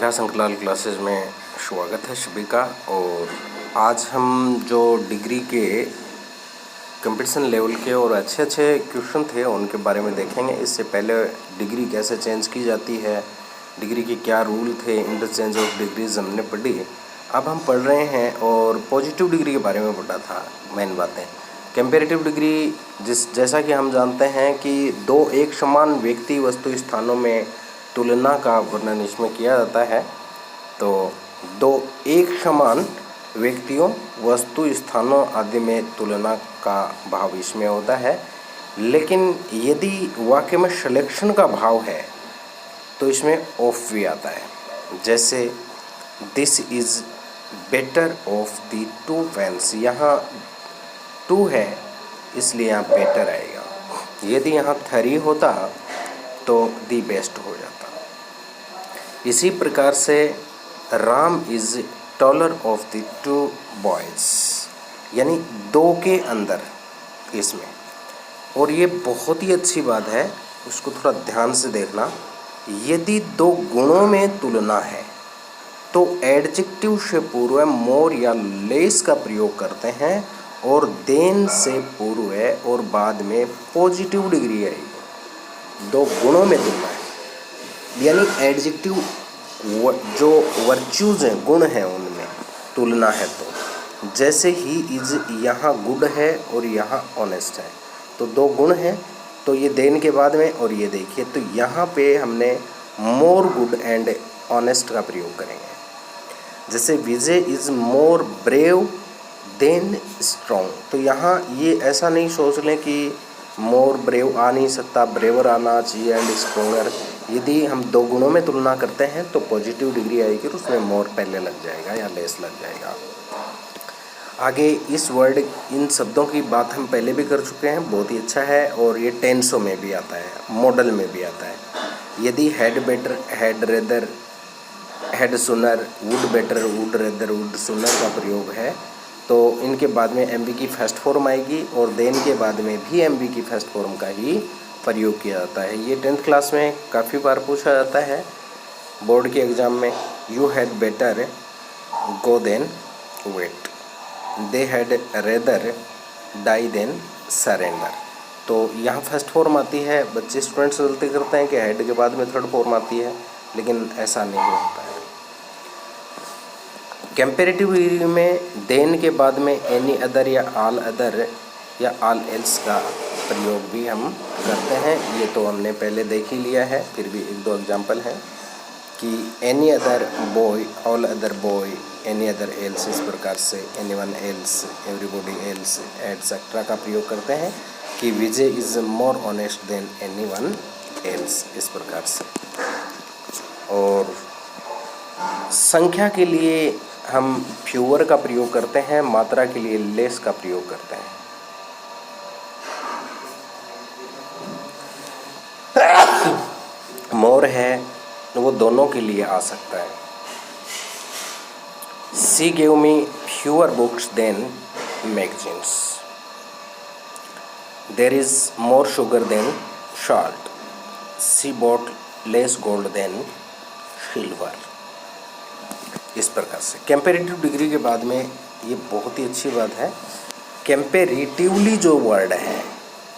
मेरा संकलाल क्लासेस में स्वागत है सभी का। और आज हम जो डिग्री के कंपटीशन लेवल के और अच्छे क्वेश्चन थे उनके बारे में देखेंगे। इससे पहले डिग्री कैसे चेंज की जाती है, डिग्री के क्या रूल थे, इंटरचेंज ऑफ डिग्रीज हमने पढ़ी। अब हम पढ़ रहे हैं और पॉजिटिव डिग्री के बारे में पढ़ा था। मेन बातें कंपैरेटिव डिग्री, जैसा कि हम जानते हैं कि दो एक समान व्यक्ति वस्तु स्थानों में तुलना का वर्णन इसमें किया जाता है। तो दो एक समान व्यक्तियों, वस्तु, स्थानों आदि में तुलना का भाव इसमें होता है। लेकिन यदि वाक्य में सिलेक्शन का भाव है तो इसमें ऑफ भी आता है। जैसे this is better of the two pens, यहाँ टू है इसलिए यहाँ बेटर आएगा। यदि यहाँ 3 होता तो दी बेस्ट हो जाता। इसी प्रकार से Ram is taller of the 2 boys, यानी 2 के अंदर इसमें। और ये बहुत ही अच्छी बात है, उसको थोड़ा ध्यान से देखना। यदि 2 गुणों में तुलना है तो एडजेक्टिव से पूर्व मोर या लेस का प्रयोग करते हैं और देन से पूर्व है और बाद में पॉजिटिव डिग्री आएगी। 2 गुणों में तुलना है, यानी एडजेक्टिव जो वर्च्यूज़ हैं, गुण हैं, उनमें तुलना है। तो जैसे ही इज यहाँ गुड है और यहाँ ऑनेस्ट है, तो 2 गुण हैं, तो ये देन के बाद में। और ये देखिए, तो यहाँ पे हमने मोर गुड एंड ऑनेस्ट का प्रयोग करेंगे। जैसे Vijay is more brave than strong, तो यहाँ ये ऐसा नहीं सोच लें कि मोर ब्रेव आ नहीं सकता, ब्रेवर आना चाहिए एंड स्ट्रॉन्गर। यदि हम 2 गुणों में तुलना करते हैं तो पॉजिटिव डिग्री आएगी और उसमें मोर पहले लग जाएगा या लेस लग जाएगा। आगे इस वर्ड, इन शब्दों की बात हम पहले भी कर चुके हैं, बहुत ही अच्छा है। और ये टेंसों में भी आता है, मॉडल में भी आता है। यदि had better, had rather, had sooner, would better, would rather, would sooner का प्रयोग है तो इनके बाद में एम बी की फर्स्ट फॉर्म आएगी और देन के बाद में भी एम बी की फर्स्ट फॉर्म का ही प्रयोग किया जाता है। ये 10th क्लास में काफ़ी बार पूछा जाता है बोर्ड के एग्ज़ाम में। You had better go than wait, they had rather die than surrender. तो यहाँ फर्स्ट फॉर्म आती है। बच्चे स्टूडेंट्स गलती करते हैं कि हेड के बाद में 3rd फॉर्म आती है, लेकिन ऐसा नहीं होता है। कंपैरेटिव डिग्री में देन के बाद में एनी अदर या ऑल अदर या ऑल एल्स का प्रयोग भी हम करते हैं। ये तो हमने पहले देख ही लिया है, फिर भी 1-2 एग्जाम्पल हैं कि any other boy, all other boy, any other else, इस प्रकार से anyone else, everybody else etcetera का प्रयोग करते हैं कि Vijay is more honest than anyone else, इस प्रकार से। और संख्या के लिए हम फ्यूअर का प्रयोग करते हैं, मात्रा के लिए लेस का प्रयोग करते हैं। मोर है वो दोनों के लिए आ सकता है। She gave me fewer books than magazines, there is more sugar than salt, she bought less gold than silver, इस प्रकार से। कंपैरेटिव डिग्री के बाद में ये बहुत ही अच्छी बात है, कंपैरेटिवली जो वर्ड है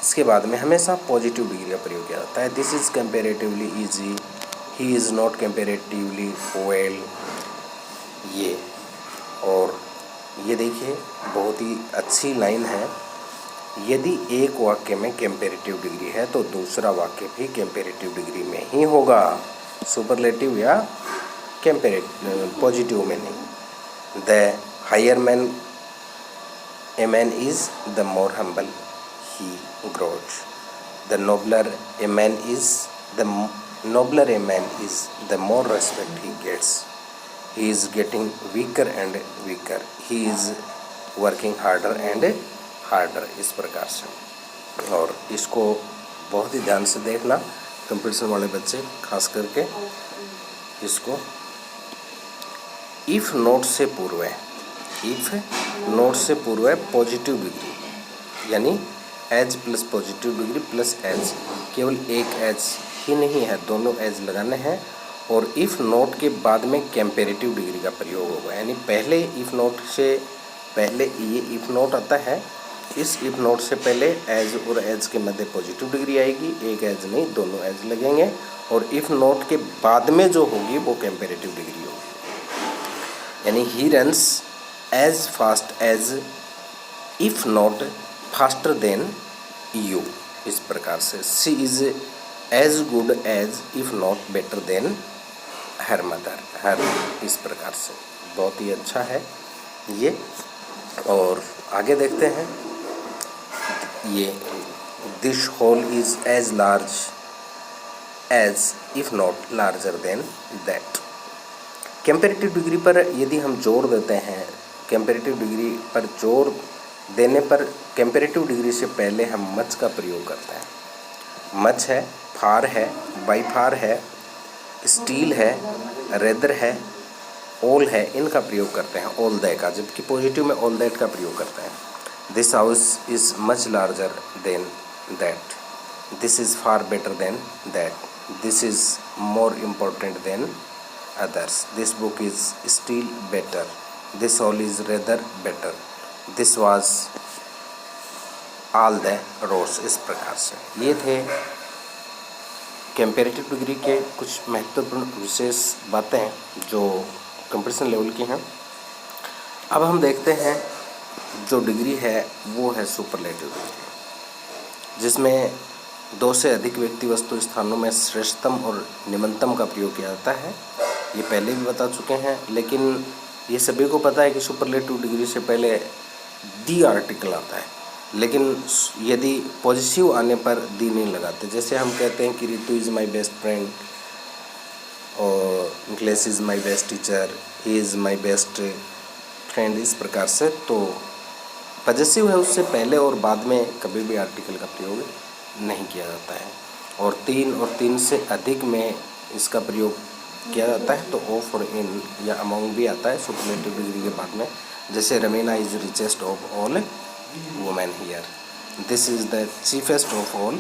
इसके बाद में हमेशा पॉजिटिव डिग्री का प्रयोग किया जाता है। This is comparatively easy, he is not comparatively well, ये। और ये देखिए बहुत ही अच्छी लाइन है, यदि एक वाक्य में कंपैरेटिव डिग्री है तो दूसरा वाक्य भी कंपैरेटिव डिग्री में ही होगा, सुपरलेटिव या पॉजिटिव में नहीं। The higher man a man is the more humble he grows, the nobler a man is the nobler a man is the more respect he gets, he is getting weaker and weaker, he is working harder and harder, इस प्रकार से। और इसको बहुत ही ध्यान से देखना, competition वाले बच्चे खास करके इसको। इफ़ नोट से पूर्व है, इफ़ नोट से पूर्व है पॉजिटिव डिग्री, यानी as plus positive degree plus as, केवल एक एज ही नहीं है, दोनों एज लगाने हैं और इफ़ नॉट के बाद में कंपैरेटिव डिग्री का प्रयोग होगा, यानी पहले इफ़ नॉट से पहले ये इफ़ नॉट आता है, इस इफ़ नॉट से पहले एज और एज के मध्य पॉजिटिव डिग्री आएगी, एक एज नहीं दोनों एज लगेंगे, और इफ़ नॉट के बाद में जो होगी वो कंपैरेटिव डिग्री होगी, यानी he runs as fast as if not faster than you, इस प्रकार से she is as good as if not better than her mother, her, इस प्रकार से बहुत ही अच्छा है ये। और आगे देखते हैं, ये this whole is as large as if not larger than that. Comparative degree पर यदि हम जोर देते हैं, कंपैरेटिव डिग्री पर जोर देने पर कंपैरेटिव डिग्री से पहले हम मच का प्रयोग करते हैं। मच है, फार है, बाई फार है, स्टील है, रेदर है, ऑल है, इनका प्रयोग करते हैं, ऑल दैट का, जबकि पॉजिटिव में ऑल दैट का प्रयोग करते हैं। This house is much larger than that, this is far better than that, this is more important than others, this book is still better, this all is rather better, this was all the roads, इस प्रकार से। ये थे comparative degree के कुछ महत्वपूर्ण विशेष बातें जो कंपटीशन लेवल की हैं। अब हम देखते हैं जो डिग्री है वो है सुपरलेटिव डिग्री, जिसमें दो से अधिक व्यक्ति वस्तु स्थानों में श्रेष्ठतम और निम्नतम का प्रयोग किया जाता है। ये पहले भी बता चुके हैं, लेकिन ये सभी को पता है कि सुपरलेटिव डिग्री से पहले दी आर्टिकल आता है, लेकिन यदि पॉजिटिव आने पर दी नहीं लगाते। जैसे हम कहते हैं कि Ritu is my best friend, और Niklesh is my best teacher, he is my best friend, इस प्रकार से। तो पॉजिटिव है उससे पहले और बाद में कभी भी आर्टिकल का प्रयोग नहीं किया जाता है। और तीन से अधिक में इसका प्रयोग किया जाता है, तो ऑफ और इन या अमंग भी आता है सुपरलेटिव डिग्री के बाद में। जैसे Ramina is richest of all women here, this is the chiefest of all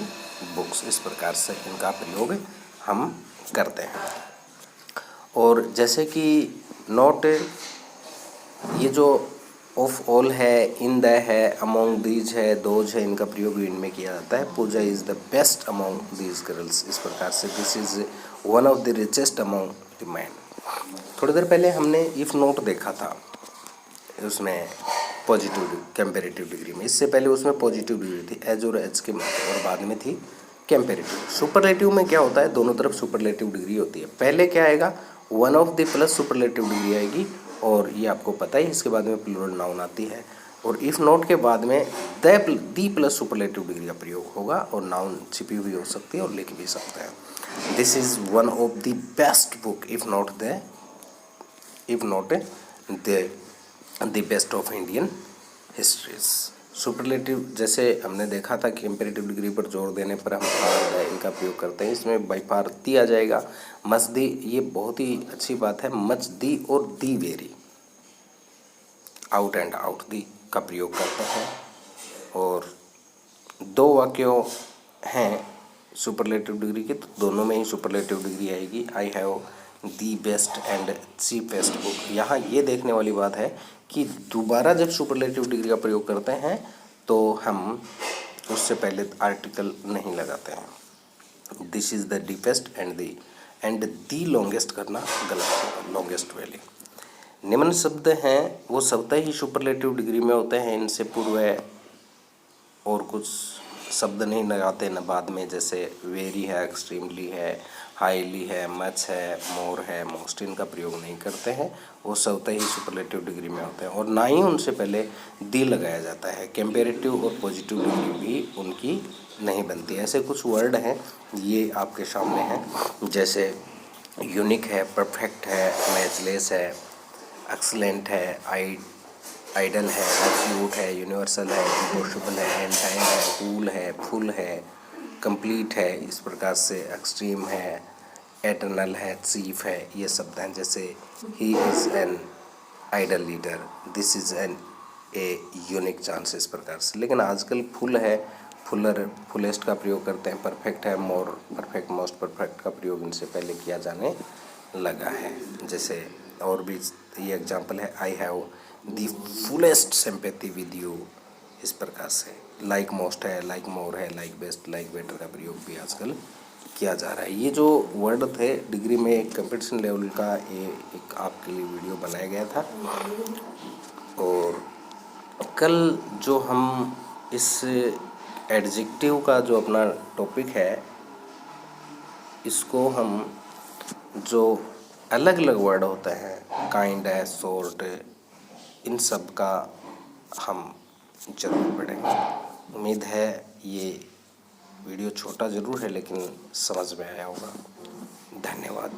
books, इस प्रकार से इनका प्रयोग हम करते हैं। और जैसे कि नॉट, ये जो ऑफ ऑल है, इन द है, अमोंग दीज है, दोज है, इनका प्रयोग इनमें किया जाता है। Pooja is the best among these girls, इस प्रकार से this is one of the richest among the man. थोड़ी देर पहले हमने इफ़ नॉट देखा था उसमें पॉजिटिव कंपैरेटिव डिग्री में, इससे पहले उसमें पॉजिटिव डिग्री थी एज और एज के और बाद में थी कंपैरेटिव। सुपरलेटिव में क्या होता है, दोनों तरफ सुपरलेटिव डिग्री होती है। पहले क्या आएगा, one of the plus superlative degree आएगी, और ये आपको पता ही, इसके बाद में प्लूरल नाउन आती है। और इफ़ नॉट के बाद में दी प्लस सुपरलेटिव डिग्री का प्रयोग होगा, और नाउन छिपी हुई हो सकती है और लिख भी सकते हैं। This is one of the best book if not the best of Indian histories. Superlative जैसे हमने देखा था कि कंपैरेटिव डिग्री पर जोर देने पर हम फार इनका प्रयोग करते हैं, इसमें बाई फार दी आ जाएगा। मच दी, ये बहुत ही अच्छी बात है, मच दी और दी very, out and out the का प्रयोग करते हैं। और दो वाक्यों हैं सुपरलेटिव डिग्री के, तो दोनों में ही सुपरलेटिव डिग्री आएगी। I have the best and cheapest book. यहाँ ये देखने वाली बात है कि दोबारा जब सुपरलेटिव डिग्री का प्रयोग करते हैं तो हम उससे पहले आर्टिकल नहीं लगाते हैं। This is the deepest and the longest करना गलत है, लॉन्गेस्ट वैली। निम्न शब्द हैं वो स्वतः ही सुपरलेटिव डिग्री में होते हैं, इनसे पूर्व और कुछ शब्द नहीं लगाते न बाद में। जैसे वेरी है, एक्सट्रीमली है, हाईली है, मच है, मोर है, मोस्ट, इनका प्रयोग नहीं करते हैं, वो स्वतः ही सुपरलेटिव डिग्री में होते हैं। और ना ही उनसे पहले दी लगाया जाता है। कंपैरेटिव और पॉजिटिव डिग्री भी उनकी नहीं बनती। ऐसे कुछ वर्ड हैं, ये आपके सामने हैं, जैसे यूनिक है, परफेक्ट है, मैचलेस है, एक्सलेंट है, आइडल है, एब्सोल्यूट है, यूनिवर्सल है, इम्पॉसिबल है, एंटायर है, कूल है, फुल है, कंप्लीट है, इस प्रकार से एक्सट्रीम है, एटर्नल है, चीफ है, ये शब्द हैं। जैसे he is an idle leader, this is an a unique chance, इस प्रकार से। लेकिन आजकल फुल है, फुलर, फुलेस्ट का प्रयोग करते हैं। परफेक्ट है, मोर परफेक्ट, मोस्ट परफेक्ट का प्रयोग इनसे पहले किया जाने लगा है। जैसे और भी ये एग्जांपल है, I have the fullest sympathy with you, इस प्रकार से। लाइक मोस्ट है, लाइक मोर है, लाइक बेस्ट, लाइक बेटर का प्रयोग भी आजकल किया जा रहा है। ये जो वर्ड थे डिग्री में एक कंपटीशन लेवल का, ये एक आपके लिए वीडियो बनाया गया था। और कल जो हम इस एडजेक्टिव का जो अपना टॉपिक है, इसको हम जो अलग अलग वर्ड होते हैं, काइंड है, सॉर्ट, इन सब का हम जरूर पढ़ेंगे। उम्मीद है ये वीडियो छोटा ज़रूर है लेकिन समझ में आया होगा। धन्यवाद।